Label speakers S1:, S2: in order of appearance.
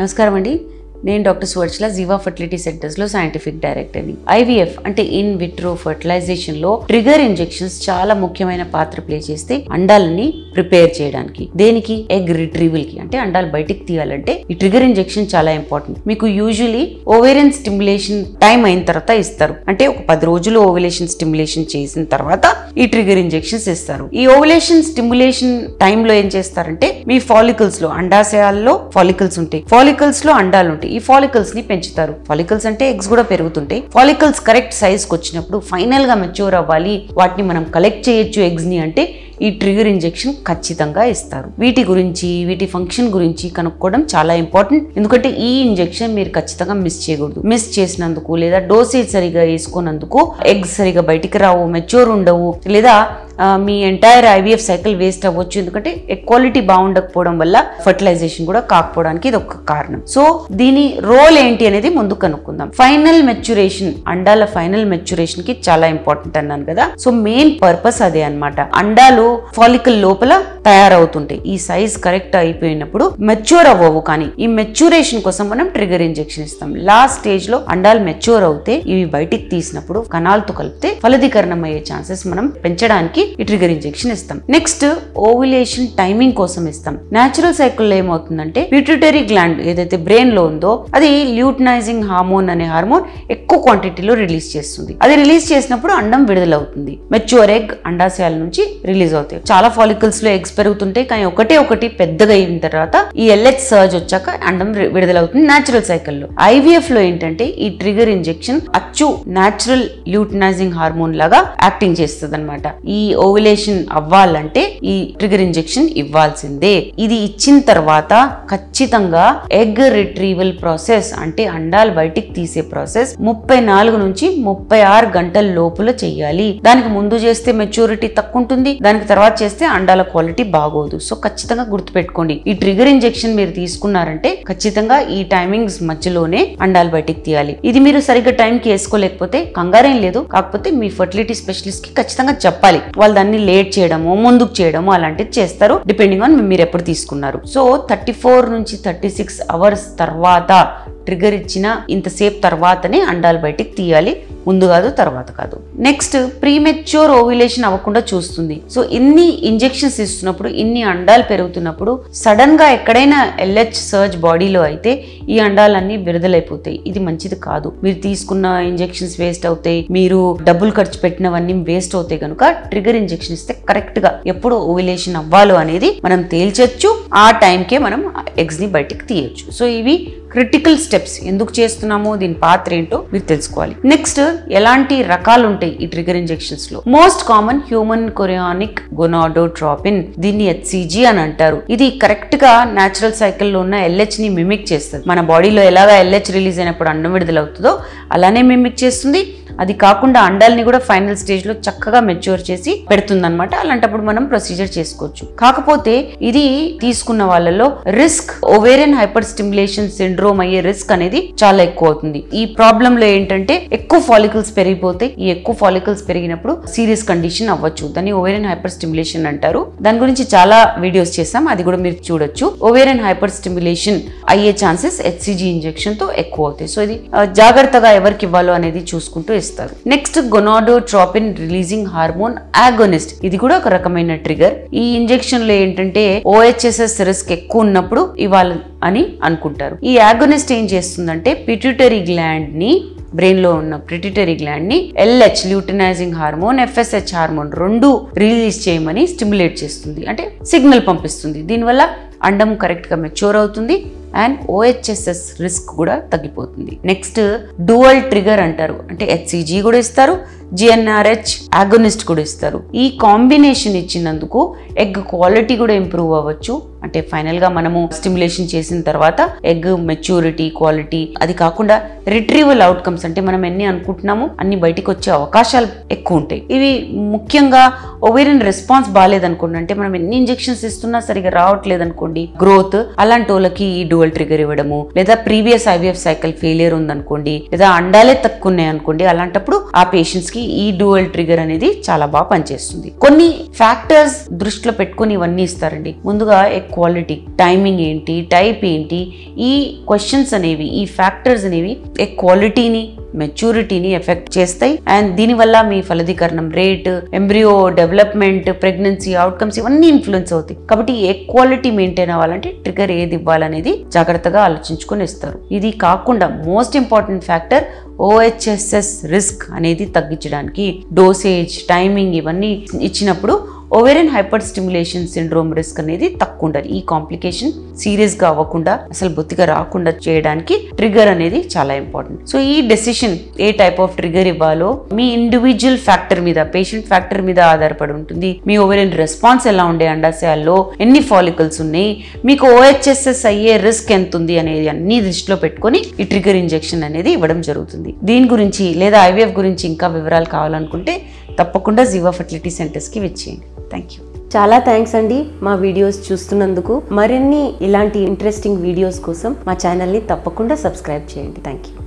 S1: నమస్కారం అండి. నేను డాక్టర్ సువర్చల జీవా ఫర్టిలిటీ సెంటర్స్ లో సైంటిఫిక్ డైరెక్టర్ ని. ఐవీఎఫ్ అంటే ఇన్ విట్రో ఫర్టిలైజేషన్ లో ట్రిగర్ ఇంజెక్షన్స్ చాలా ముఖ్యమైన పాత్ర ప్లే చేస్తే అండాలని ప్రిపేర్ చేయడానికి. దేనికి? ఎగ్ రిట్రీవల్ కి, అంటే అండాలు బయటికి తీయాలంటే ఈ ట్రిగర్ ఇంజెక్షన్ చాలా ఇంపార్టెంట్. మీకు యూజువలీ ఓవేరియన్ స్టిమ్యులేషన్ టైం అయిన తర్వాత ఇస్తారు. అంటే ఒక 10 రోజులు ఓవులేషన్ స్టిమ్యులేషన్ చేసిన తర్వాత ఈ ట్రిగర్ ఇంజెక్షన్స్ ఇస్తారు. ఈ ఓవులేషన్ స్టిమ్యులేషన్ టైంలో ఏం చేస్తారంటే మీ ఫాలికల్స్ లో, అండాశయాల్లో ఫాలికల్స్ ఉంటాయి, ఫాలికల్స్ లో అండాలు ఉంటాయి. ఈ ఫాలికల్స్ ని పెంచుతారు. ఫాలికల్స్ అంటే ఎగ్స్ కూడా పెరుగుతుంటాయి. ఫాలికల్స్ కరెక్ట్ సైజ్ కి వచ్చినప్పుడు, ఫైనల్ గా మెచ్యూర్ అవ్వాలి, వాటిని మనం కలెక్ట్ చేయొచ్చు ఎగ్స్ ని అంటే ఈ ట్రిగర్ ఇంజెక్షన్ ఖచ్చితంగా ఇస్తారు. వీటి గురించి, వీటి ఫంక్షన్ గురించి కనుక్కోవడం చాలా ఇంపార్టెంట్. ఎందుకంటే ఈ ఇంజెక్షన్ మీరు ఖచ్చితంగా మిస్ చేయకూడదు. మిస్ చేసినందుకు లేదా డోసేజ్ సరిగా వేసుకున్నందుకు ఎగ్స్ సరిగా బయటికి రావు, మెచ్యూర్ ఉండవు, లేదా మీ ఎంటైర్ ఐవీఎఫ్ సైకిల్ వేస్ట్ అవ్వచ్చు. ఎందుకంటే క్వాలిటీ బాగుండకపోవడం వల్ల ఫర్టిలైజేషన్ కూడా కాకపోవడానికి ఇది ఒక కారణం. సో దీని రోల్ ఏంటి అనేది ముందు కనుక్కుందాం. ఫైనల్ మెచ్యూరేషన్, అండాల ఫైనల్ మెచ్యూరేషన్ కి చాలా ఇంపార్టెంట్ అన్నాను కదా. సో మెయిన్ పర్పస్ అదే అన్నమాట. అండాలు ఫాలికల్ లోపల తయారవుతుంటాయి. ఈ సైజ్ కరెక్ట్ అయిపోయినప్పుడు మెచ్యూర్ అవ్వవు, కానీ ఈ మెచ్యూరేషన్ కోసం మనం ట్రిగర్ ఇంజెక్షన్ ఇస్తాం. లాస్ట్ స్టేజ్ లో అండాలు మెచ్యూర్ అవుతే ఇవి బయటికి తీసినప్పుడు కణాలతో కలిపితే ఫలదీకరణం అయ్యే ఛాన్సెస్ మనం పెంచడానికి ఈ ట్రిగర్ ఇంజెక్షన్ ఇస్తాం. నెక్స్ట్ ఓవులేషన్ టైమింగ్ కోసం ఇస్తాం. న్యాచురల్ సైకిల్ లో ఏమవుతుందంటే పిట్యూటరీ గ్లాండ్ ఏదైతే బ్రెయిన్ లో ఉందో అది ల్యూటనైజింగ్ హార్మోన్ అనే హార్మోన్ ఎక్కువ క్వాంటిటీలో రిలీజ్ చేస్తుంది. అది రిలీజ్ చేసినప్పుడు అండం విడుదలవుతుంది. మెచ్యూర్ ఎగ్ అండాశయాల నుంచి రిలీజ్ అవుతాయి. చాలా ఫాలికల్స్ లో ఎగ్స్ పెరుగుతుంటాయి, కానీ ఒకటి పెద్దగా అయిన తర్వాత ఈ ఎల్హెచ్ సర్జ్ వచ్చాక అండం విడుదలవుతుంది న్యాచురల్ సైకిల్ లో. ఐవీఎఫ్ లో ఏంటంటే ఈ ట్రిగర్ ఇంజెక్షన్ అచ్చు న్యాచురల్ ల్యూటనైజింగ్ హార్మోన్ లాగా యాక్టింగ్ చేస్తుంది అనమాట. ఈ ఓవులేషన్ అవ్వాలంటే ఈ ట్రిగర్ ఇంజెక్షన్ ఇవ్వాల్సిందే. ఇది ఇచ్చిన తర్వాత ఖచ్చితంగా ఎగ్ రిట్రీవల్ ప్రాసెస్, అంటే అండాలు బయటికి తీసే ప్రాసెస్ 34 నుంచి 36 గంటల లోపల చెయ్యాలి. దానికి ముందు చేస్తే మెచ్యూరిటీ తక్కువ ఉంటుంది, దానికి తర్వాత చేస్తే అండాల క్వాలిటీ బాగోదు. సో ఖచ్చితంగా గుర్తుపెట్టుకోండి, ఈ ట్రిగర్ ఇంజెక్షన్ మీరు తీసుకున్నారంటే ఖచ్చితంగా ఈ టైమింగ్స్ మధ్యలోనే అండాలు బయటికి తీయాలి. ఇది మీరు సరిగ్గా టైంకి వేసుకోలేకపోతే కంగారేం లేదు, కాకపోతే మీ ఫర్టిలిటీ స్పెషలిస్ట్ కి ఖచ్చితంగా చెప్పాలి. వాళ్ళు దాన్ని లేట్ చేయడము, ముందుకు చేయడము అలాంటిది చేస్తారు, డిపెండింగ్ ఆన్ మీరు ఎప్పుడు తీసుకున్నారు. సో 34 నుంచి 36 అవర్స్ తర్వాత ట్రిగర్ ఇచ్చిన ఇంతసేపు తర్వాతనే అండాలు బయటికి తీయాలి, ముందు కాదు తర్వాత కాదు. నెక్స్ట్ ప్రీమెచ్యూర్ ఓవ్యులేషన్ అవ్వకుండా చూస్తుంది. సో ఇన్ని ఇంజెక్షన్స్ ఇస్తున్నప్పుడు, ఇన్ని అండాలు పెరుగుతున్నప్పుడు సడన్ గా ఎక్కడైనా ఎల్హెచ్ సర్జ్ బాడీలో అయితే ఈ అండాలన్నీ విడుదలైపోతాయి. ఇది మంచిది కాదు. మీరు తీసుకున్న ఇంజెక్షన్స్ వేస్ట్ అవుతాయి, మీరు డబ్బులు ఖర్చు పెట్టినవన్నీ వేస్ట్ అవుతాయి. కనుక ట్రిగర్ ఇంజెక్షన్ ఇస్తే కరెక్ట్ గా ఎప్పుడు ఓవ్యులేషన్ అవ్వాలో అనేది మనం తేల్చొచ్చు. ఆ టైంకే మనం ఎగ్స్ ని బయటికి తీయొచ్చు. సో ఇవి క్రిటికల్ స్టెప్స్. ఎందుకు చేస్తున్నామో, దీని పాత్ర ఏంటో మీరు తెలుసుకోవాలి. నెక్స్ట్ ఎలాంటి రకాలు ఉంటాయి ఈ ట్రిగర్ ఇంజెక్షన్స్ లో? మోస్ట్ కామన్ హ్యూమన్ కొరియానిక్ గొనాడోట్రోపిన్, దీన్ని హెచ్సిజి అని అంటారు. ఇది కరెక్ట్ గా న్యాచురల్ సైకిల్ లో ఉన్న ఎల్హెచ్ ని మిమిక్ చేస్తుంది. మన బాడీలో ఎలాగా ఎల్హెచ్ రిలీజ్ అయినప్పుడు అండం విడుదలవుతుందో అలానే మిమిక్ చేస్తుంది. అది కాకుండా అండాలని కూడా ఫైనల్ స్టేజ్ లో చక్కగా మెచ్యూర్ చేసి పెడుతుంది అనమాట. అలాంటప్పుడు మనం ప్రొసీజర్ చేసుకోవచ్చు. కాకపోతే ఇది తీసుకున్న వాళ్ళలో risk, ovarian hyper stimulation syndrome అయ్యే రిస్క్ అనేది చాలా ఎక్కువ అవుతుంది. ఈ ప్రాబ్లం లో ఏంటంటే ఎక్కువ ఫాలికల్స్ పెరిగిపోతాయి. ఈ ఎక్కువ ఫాలికల్స్ పెరిగినప్పుడు సీరియస్ కండిషన్ అవ్వచ్చు. దాన్ని ఓవేరియన్ హైపర్ స్టిమ్యులేషన్ అంటారు. దాని గురించి చాలా వీడియోస్ చేసాం, అది కూడా మీరు చూడొచ్చు. ఓవేరియన్ హైపర్ స్టిమ్యులేషన్ అయ్యే ఛాన్సెస్ హెచ్సిజి ఇంజెక్షన్ తో ఎక్కువ అవుతాయి. సో ఇది జాగ్రత్తగా ఎవరికి ఇవ్వాలో అనేది చూసుకుంటూ ఇస్తారు. నెక్స్ట్ గొనాడోట్రోపిన్ రిలీజింగ్ హార్మోన్ ఆగోనిస్ట్, ఇది కూడా ఒక రకమైన ట్రిగర్. ఈ ఇంజెక్షన్ లో ఏంటంటే ఓహెచ్ఎస్ఎస్ రిస్క్ ఎక్కువ ఉన్నప్పుడు ఇవ్వాలి అని అనుకుంటారు. ఈ ఆగోనిస్ట్ ఏం చేస్తుందంటే పిట్యూటరీ గ్లాండ్ ని, బ్రెయిన్ లో ఉన్న పిట్యూటరీ గ్లాండ్ ని LH luteinising hormone, FSH hormone రెండు రిలీజ్ చేయమని స్టిమ్యులేట్ చేస్తుంది, అంటే సిగ్నల్ పంపిస్తుంది. దీనివల్ల అండం కరెక్ట్ గా మెచ్యూర్ అవుతుంది అండ్ ఓహెచ్ఎస్ఎస్ రిస్క్ కూడా తగ్గిపోతుంది. నెక్స్ట్ డ్యూయల్ ట్రిగర్ అంటారు, అంటే హెచ్సిజి కూడా ఇస్తారు, జిఎన్ఆర్హెచ్ ఆగోనిస్ట్ కూడా ఇస్తారు. ఈ కాంబినేషన్ ఇచ్చినందుకు ఎగ్ క్వాలిటీ కూడా ఇంప్రూవ్ అవ్వచ్చు. అంటే ఫైనల్ గా మనము స్టిమ్యులేషన్ చేసిన తర్వాత ఎగ్ మెచ్యూరిటీ, క్వాలిటీ, అది కాకుండా రిట్రీవల్ అవుట్కమ్స్, అంటే మనం ఎన్ని అనుకుంటున్నామో అన్ని బయటికి వచ్చే అవకాశాలు ఎక్కువ ఉంటాయి. ఇవి ముఖ్యంగా ఓవేరియన్ రెస్పాన్స్ బాగాలేదనుకోండి, అంటే మనం ఎన్ని ఇంజెక్షన్స్ ఇస్తున్నా సరిగా రావట్లేదు అనుకోండి గ్రోత్, అలాంటి వాళ్ళకి ఈ డ్యూయల్ ట్రిగర్ ఇవ్వడము, లేదా ప్రీవియస్ ఐవీఎఫ్ సైకిల్ ఫెయిలియర్ ఉందనుకోండి, లేదా అండాలే తక్కువ ఉన్నాయి అనుకోండి, అలాంటప్పుడు ఆ పేషెంట్స్ కి ఈ డ్యూయల్ ట్రిగర్ అనేది చాలా బాగా పనిచేస్తుంది. కొన్ని ఫ్యాక్టర్స్ దృష్టిలో పెట్టుకుని ఇవన్నీ ఇస్తారండి. ముందుగా ఎగ్ క్వాలిటీ, టైమింగ్ ఏంటి, టైప్ ఏంటి, ఈ క్వశ్చన్స్ అనేవి, ఈ ఫ్యాక్టర్స్ అనేవి ఎగ్ క్వాలిటీని, మెచ్యూరిటీని ఎఫెక్ట్ చేస్తాయి. అండ్ దీనివల్ల మీ ఫలదీకరణం rate, embryo development, pregnancy outcomes ఇవన్నీ ఇన్ఫ్లుయెన్స్ అవుతాయి. కాబట్టి ఏ క్వాలిటీ మెయింటైన్ అవ్వాలంటే ట్రిగర్ ఏది ఇవ్వాలనేది జాగ్రత్తగా ఆలోచించుకొని ఇస్తారు. ఇది కాకుండా most important factor OHSS risk అనేది తగ్గించడానికి డోసేజ్, టైమింగ్ ఇవన్నీ ఇచ్చినప్పుడు ovarian hyper stimulation syndrome risk అనేది తక్కువ ఉండాలి. ఈ కాంప్లికేషన్ సీరియస్ గా అవ్వకుండా, అసలు బొత్తిగా రాకుండా చేయడానికి ట్రిగర్ అనేది చాలా ఇంపార్టెంట్. సో ఈ decision A type of trigger ఇవ్వాలో మీ ఇండివిజువల్ ఫ్యాక్టర్ మీద, పేషెంట్ ఫ్యాక్టర్ మీద ఆధారపడి ఉంటుంది. మీ ఓవేరియన్ రెస్పాన్స్ ఎలా ఉండే, అండాశయాల్లో ఎన్ని ఫాలికల్స్ ఉన్నాయి, మీకు ఓహెచ్ఎస్ఎస్ అయ్యే రిస్క్ ఎంత ఉంది అనేది అన్ని దృష్టిలో పెట్టుకొని ఈ ట్రిగర్ ఇంజెక్షన్ అనేది ఇవ్వడం జరుగుతుంది. దీని గురించి లేదా ఐవీఎఫ్ గురించి ఇంకా వివరాలు కావాలనుకుంటే తప్పకుండా జీవా ఫెర్టిలిటీ సెంటర్స్కి విచ్చేయండి. Thank you.
S2: చాలా థ్యాంక్స్ అండి మా వీడియోస్ చూస్తున్నందుకు. మరిన్ని ఇలాంటి ఇంట్రెస్టింగ్ వీడియోస్ కోసం మా ఛానల్ని తప్పకుండా సబ్స్క్రైబ్ చేయండి. Thank you.